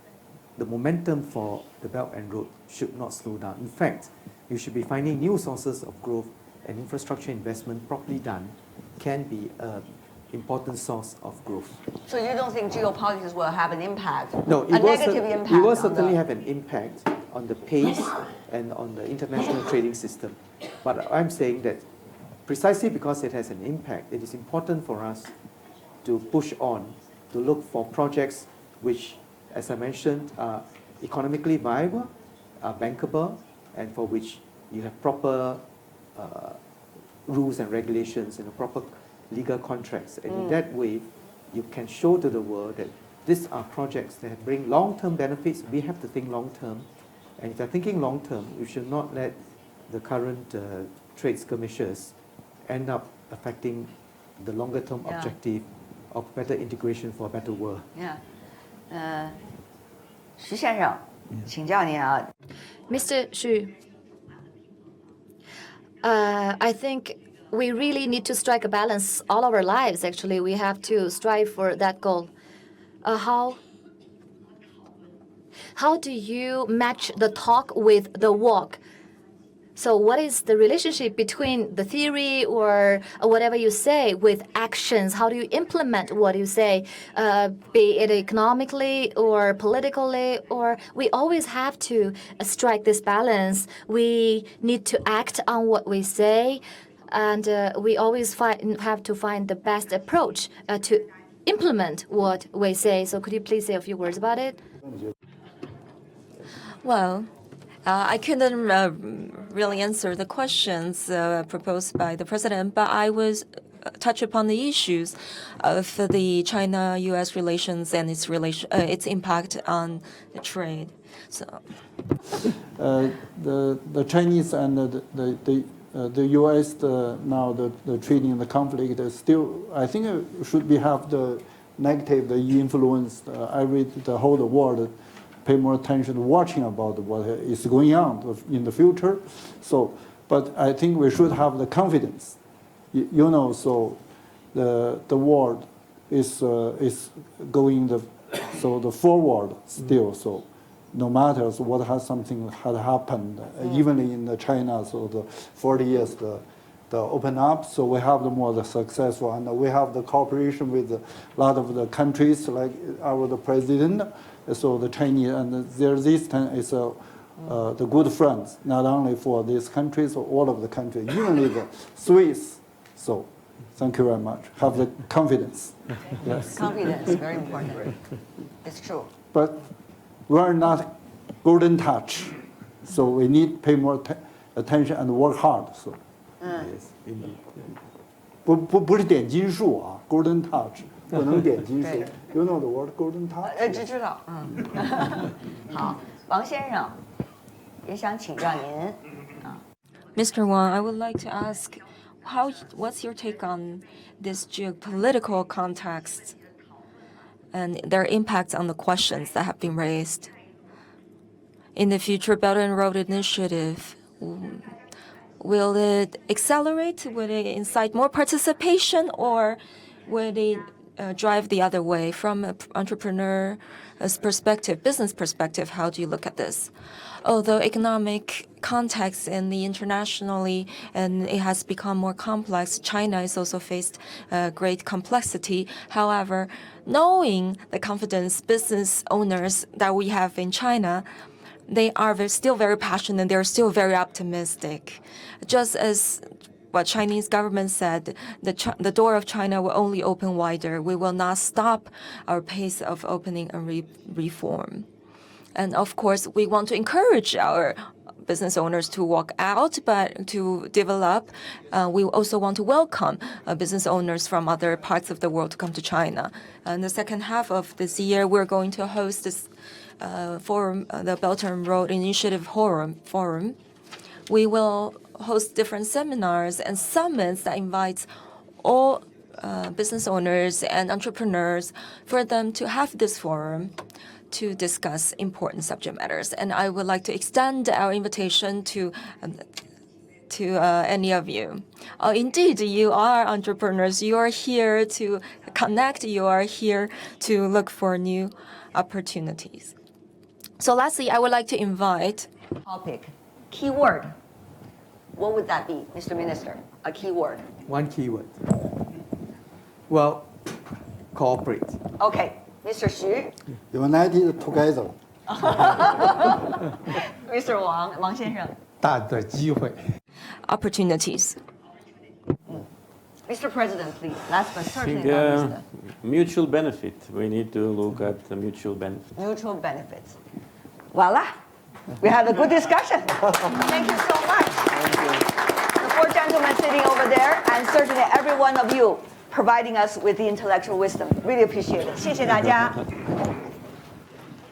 the momentum for the Belt and Road should not slow down. In fact, you should be finding new sources of growth, and infrastructure investment properly done can be an important source of growth. So you don't think geopolitics will have an impact? No, a negative impact? It will certainly have an impact on the pace and on the international trading system. But I'm saying that precisely because it has an impact, it is important for us to push on, to look for projects which, as I mentioned, are economically viable, are bankable, and for which you have proper rules and regulations and proper legal contracts. And in that way, you can show to the world that these are projects that bring long-term benefits. We have to think long-term. And if you're thinking long-term, you should not let the current trade skirmishes end up affecting the longer-term objective of better integration for a better world. Yeah. 徐先生，请教您啊。 Mr. Xu, I think we really need to strike a balance all of our lives. Actually, we have to strive for that goal. How do you match the talk with the walk? So what is the relationship between the theory or whatever you say with actions? How do you implement what you say, be it economically or politically? Or we always have to strike this balance. We need to act on what we say, and we always have to find the best approach to implement what we say. So could you please say a few words about it? Well, I couldn't really answer the questions proposed by the president, but I was touch upon the issues of the China-U.S. relations and its impact on the trade. So, the Chinese and the U.S. now the trading, the conflict is still, I think it should be have the negative, the influence. I read the whole world pay more attention watching about what is going on in the future. So, but I think we should have the confidence, you know. So, the world is going the forward still. So, no matter what has something had happened, even in China, so the 40 years the open up, so we have the more successful, and we have the cooperation with a lot of the countries like the president, so the Chinese, and their resistance is the good friends, not only for these countries, but all of the countries, even the Swiss. So, thank you very much. Have the confidence. Yes. Confidence, very important. It's true. But we are not golden touch, so we need to pay more attention and work hard. So. Yes, indeed. 不是点金术啊 ，golden touch 不能点金术。You know the word golden touch？ 知道，好，王先生也想请教您啊。Mr. Wang, I would like to ask, what's your take on this geopolitical context and their impacts on the questions that have been raised? In the future Belt and Road Initiative, will it accelerate? Will it incite more participation, or will it drive the other way? From an entrepreneur's perspective, business perspective, how do you look at this? Although economic context and the internationally, and it has become more complex, China has also faced great complexity. However, knowing the confidence business owners that we have in China, they are still very passionate. They're still very optimistic. Just as what Chinese government said, the door of China will only open wider. We will not stop our pace of opening and reform. And of course, we want to encourage our business owners to walk out, but to develop. We also want to welcome business owners from other parts of the world to come to China. In the second half of this year, we're going to host this forum, the Belt and Road Initiative Forum. We will host different seminars and summits that invite all business owners and entrepreneurs for them to have this forum to discuss important subject matters. And I would like to extend our invitation to any of you. Indeed, you are entrepreneurs. You are here to connect. You are here to look for new opportunities. So lastly, I would like to invite topic, keyword. What would that be, Mr. Minister? A keyword. One keyword. Well, cooperate. Okay, Mr. Xu. United together. Mr. Wang, Wang 先生. 大的机会. Opportunities. Mr. President, please. Last but certainly I not think least. mutual benefit. We need to look at the mutual benefits. Mutual benefits. Voila. We had a good discussion. Thank you so much. The four gentlemen sitting over there, and certainly every one of you providing us with the intellectual wisdom. Really appreciate it. 谢谢大家.